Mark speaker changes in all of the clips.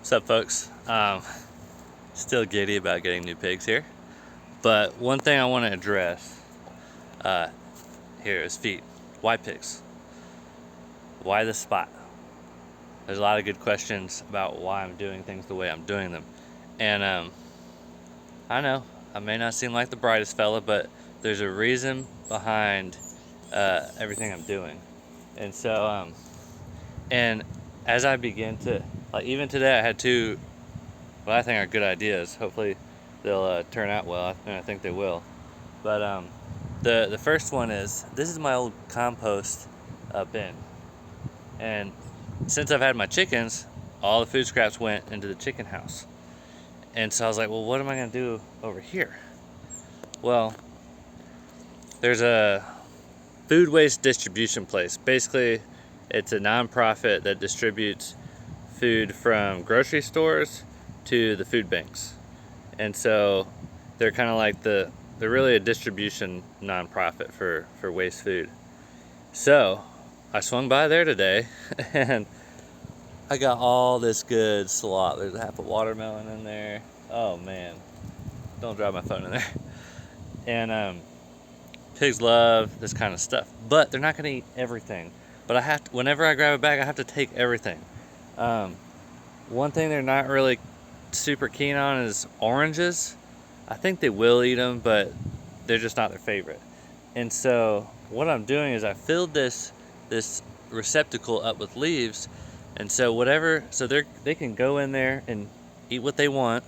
Speaker 1: What's up, folks? Still giddy about getting new pigs here, but one thing I want to address here is feed. Why pigs? Why this spot? There's a lot of good questions about why I'm doing things the way I'm doing them, and I know I may not seem like the brightest fella, but there's a reason behind everything I'm doing, and so and as I begin to, like, even today I had two what I think are good ideas. Hopefully they'll turn out well, and I think they will. But the first one is, this is my old compost bin, and since I've had my chickens, all the food scraps went into the chicken house. And so I was like, well, what am I going to do over here? Well, there's a food waste distribution place. Basically, it's a nonprofit that distributes food from grocery stores to the food banks. And so they're kind of like they're really a distribution nonprofit for waste food. So I swung by there today and I got all this good slop. There's a half a watermelon in there. Oh man, don't drop my phone in there. And pigs love this kind of stuff, but they're not going to eat everything. But I have to, whenever I grab a bag, I have to take everything. One thing they're not really super keen on is oranges. I think they will eat them, but they're just not their favorite. And so what I'm doing is I filled this receptacle up with leaves, and so they can go in there and eat what they want,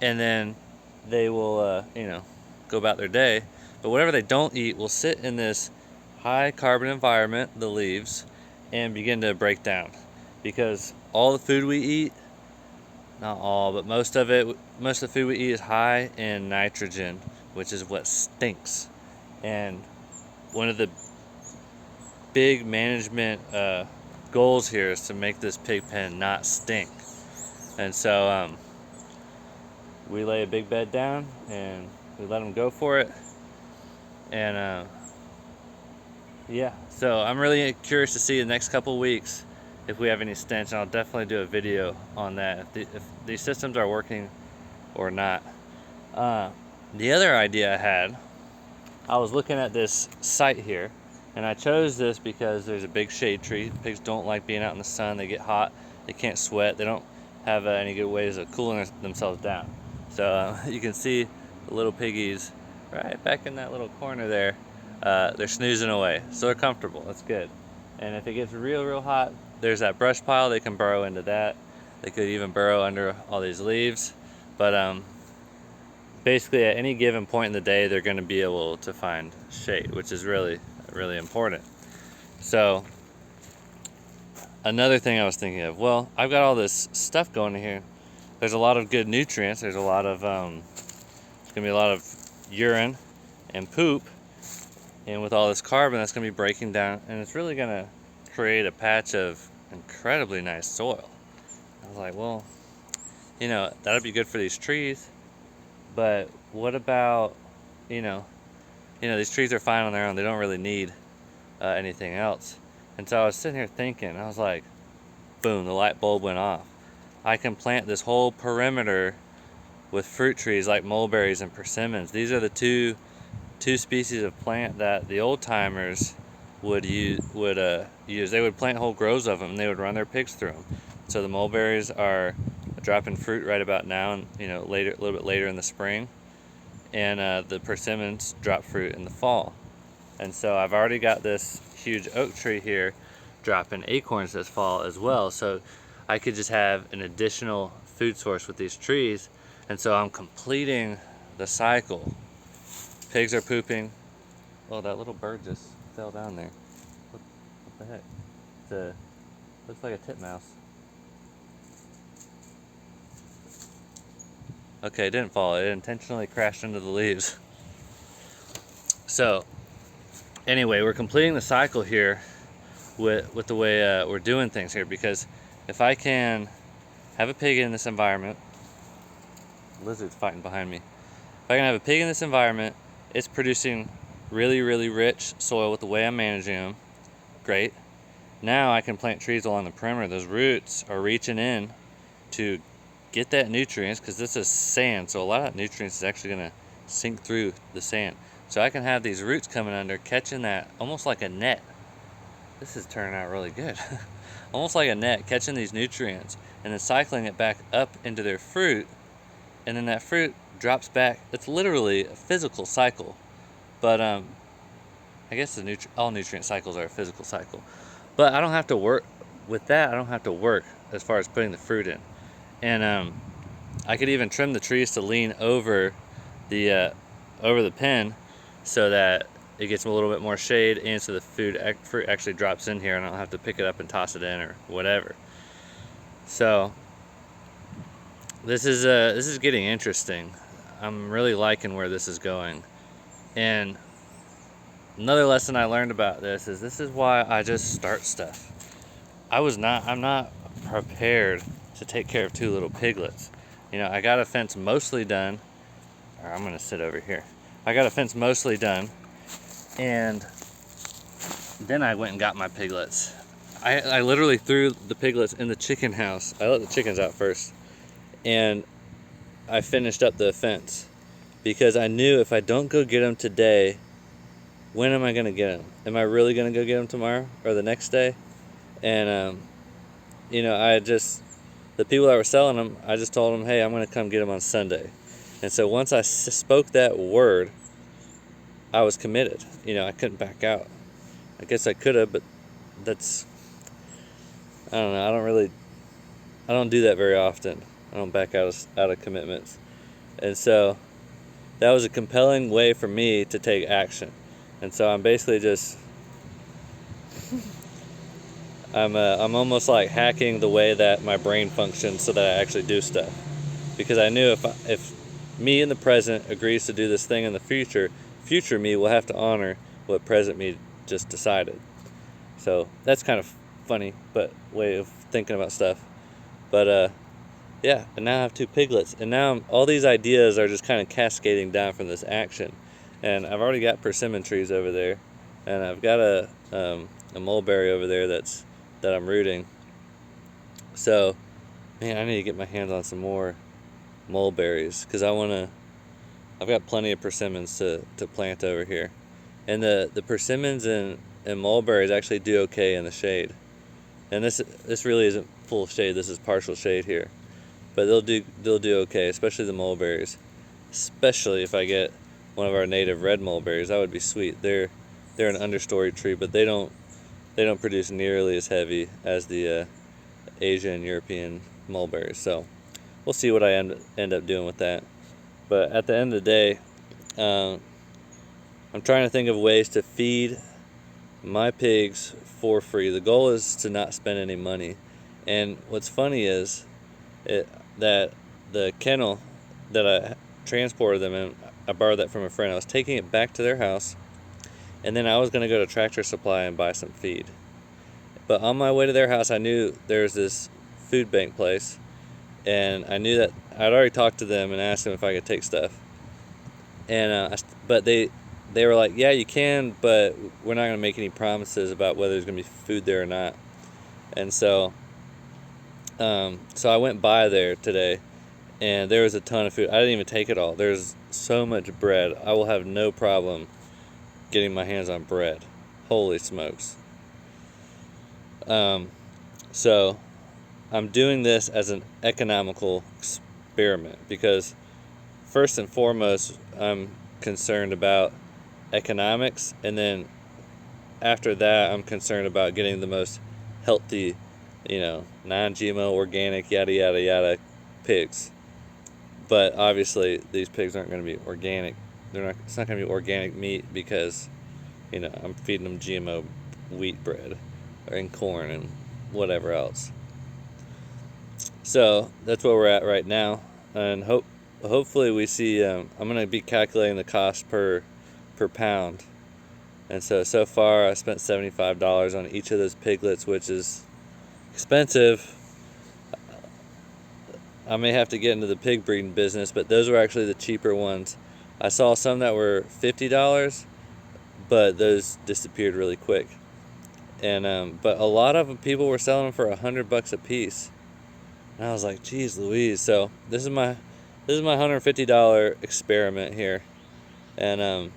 Speaker 1: and then they will go about their day. But whatever they don't eat will sit in this high carbon environment, the leaves, and begin to break down, because all the food we eat, not all, but most of the food we eat is high in nitrogen, which is what stinks. And one of the big management goals here is to make this pig pen not stink. And so we lay a big bed down and we let them go for it. And yeah, so I'm really curious to see the next couple weeks if we have any stench, and I'll definitely do a video on that, if these systems are working or not. The other idea I had, I was looking at this site here, and I chose this because there's a big shade tree. Pigs don't like being out in the sun. They get hot, they can't sweat, they don't have any good ways of cooling themselves down. So you can see the little piggies right back in that little corner there. They're snoozing away, so they're comfortable. That's good. And if it gets real hot, there's that brush pile. They can burrow into that. They could even burrow under all these leaves. But basically, at any given point in the day, they're going to be able to find shade, which is really important. So another thing I was thinking of, well, I've got all this stuff going in here. There's a lot of good nutrients. There's a lot of there's going to be a lot of urine and poop, and with all this carbon, that's going to be breaking down, and it's really going to create a patch of incredibly nice soil. I was like, well, that'd be good for these trees, but what about, these trees are fine on their own. They don't really need anything else. And so I was sitting here thinking, I was like, boom, the light bulb went off. I can plant this whole perimeter with fruit trees like mulberries and persimmons. These are the two species of plant that the old timers would use. They would plant whole groves of them, and they would run their pigs through them. So the mulberries are dropping fruit right about now, and a little bit later in the spring, and the persimmons drop fruit in the fall. And so I've already got this huge oak tree here dropping acorns this fall as well. So I could just have an additional food source with these trees, and so I'm completing the cycle. Pigs are pooping. Oh, that little bird just fell down there. What the heck? Looks like a titmouse. Okay, it didn't fall. It intentionally crashed into the leaves. So anyway, we're completing the cycle here with the way we're doing things here, because if I can have a pig in this environment, lizard's fighting behind me. If I can have a pig in this environment, it's producing really rich soil with the way I'm managing them. Great. Now I can plant trees along the perimeter. Those roots are reaching in to get that nutrients, because this is sand, so a lot of that nutrients is actually going to sink through the sand. So I can have these roots coming under, catching that almost like a net. This is turning out really good. Almost like a net, catching these nutrients and then cycling it back up into their fruit, and then that fruit drops back. It's literally a physical cycle, but I guess all nutrient cycles are a physical cycle. But I don't have to work with that. I don't have to work as far as putting the fruit in, and I could even trim the trees to lean over the pen, so that it gets a little bit more shade, and so the fruit actually drops in here, and I don't have to pick it up and toss it in or whatever. So this is getting interesting. I'm really liking where this is going. And another lesson I learned about this is why I just start stuff. I'm not prepared to take care of 2 little piglets. I got a fence mostly done. Or I'm gonna sit over here. I got a fence mostly done, and then I went and got my piglets. I literally threw the piglets in the chicken house. I let the chickens out first, and I finished up the fence because I knew if I don't go get them today, when am I gonna get them? Am I really gonna go get them tomorrow or the next day? And the people that were selling them, I just told them, hey, I'm gonna come get them on Sunday. And so once I spoke that word, I was committed. I couldn't back out. I guess I could have, but I don't know. I don't do that very often. I don't back out of commitments. And so that was a compelling way for me to take action. And so I'm basically just, I'm almost like hacking the way that my brain functions so that I actually do stuff. Because I knew if me in the present agrees to do this thing in the future me will have to honor what present me just decided. So that's kind of funny, but way of thinking about stuff. But yeah, and now I have 2 piglets, and now all these ideas are just kind of cascading down from this action. And I've already got persimmon trees over there, and I've got a mulberry over there that I'm rooting. So, man, I need to get my hands on some more mulberries, because I've got plenty of persimmons to plant over here. And the persimmons and mulberries actually do okay in the shade. And this really isn't full shade, this is partial shade here. But they'll do okay, especially the mulberries. Especially if I get one of our native red mulberries, that would be sweet. They're an understory tree, but they don't produce nearly as heavy as the Asian and European mulberries. So we'll see what I end up doing with that. But at the end of the day, I'm trying to think of ways to feed my pigs for free. The goal is to not spend any money. And what's funny is that the kennel that I transported them in, I borrowed that from a friend. I was taking it back to their house, and then I was going to go to Tractor Supply and buy some feed. But on my way to their house, I knew there was this food bank place, and I knew that I'd already talked to them and asked them if I could take stuff. And but they were like, yeah, you can, but we're not going to make any promises about whether there's going to be food there or not. And so I went by there today, and there was a ton of food. I didn't even take it all. There's so much bread. I will have no problem getting my hands on bread. Holy smokes. So I'm doing this as an economical experiment because first and foremost, I'm concerned about economics, and then after that, I'm concerned about getting the most healthy, non-GMO, organic, yada, yada, yada pigs. But obviously, these pigs aren't going to be organic. It's not going to be organic meat because, I'm feeding them GMO wheat bread and corn and whatever else. So that's where we're at right now, and hopefully we see. I'm going to be calculating the cost per pound, and so far I spent $75 on each of those piglets, which is expensive. I may have to get into the pig breeding business, but those were actually the cheaper ones. I saw some that were $50, but those disappeared really quick. And but a lot of people were selling them for $100 a piece. And I was like, geez Louise. So this is my $150 experiment here. And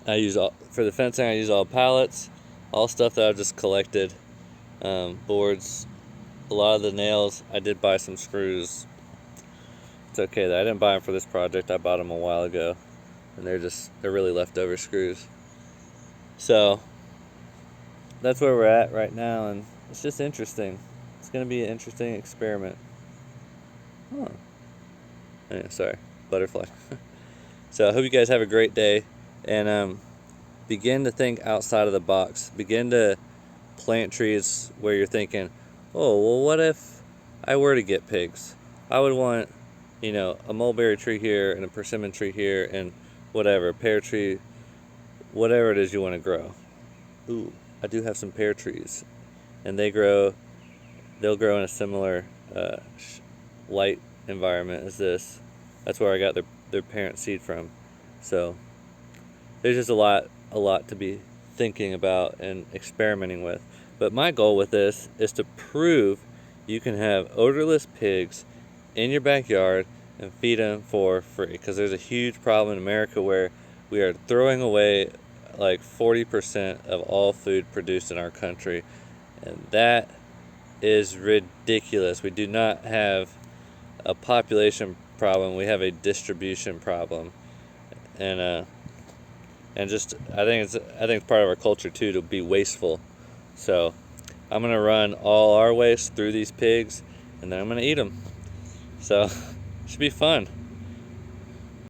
Speaker 1: I use for the fencing, I use all pallets, all stuff that I've just collected. Boards, a lot of the nails. I did buy some screws. It's okay though, I didn't buy them for this project. I bought them a while ago, and they're really leftover screws. So that's where we're at right now, and it's just interesting. It's gonna be an interesting experiment. Oh, yeah, sorry, butterfly. So I hope you guys have a great day, and begin to think outside of the box. Begin to plant trees where you're thinking, oh, well, what if I were to get pigs? I would want, a mulberry tree here and a persimmon tree here and whatever, pear tree, whatever it is you want to grow. Ooh, I do have some pear trees, and they'll grow in a similar light environment as this. That's where I got their parent seed from. So there's just a lot to be thinking about and experimenting with. But my goal with this is to prove you can have odorless pigs in your backyard and feed them for free. Because there's a huge problem in America where we are throwing away like 40% of all food produced in our country. And that is ridiculous. We do not have a population problem, we have a distribution problem. And just I think it's part of our culture too to be wasteful. So I'm gonna run all our waste through these pigs, and then I'm gonna eat them. So it should be fun.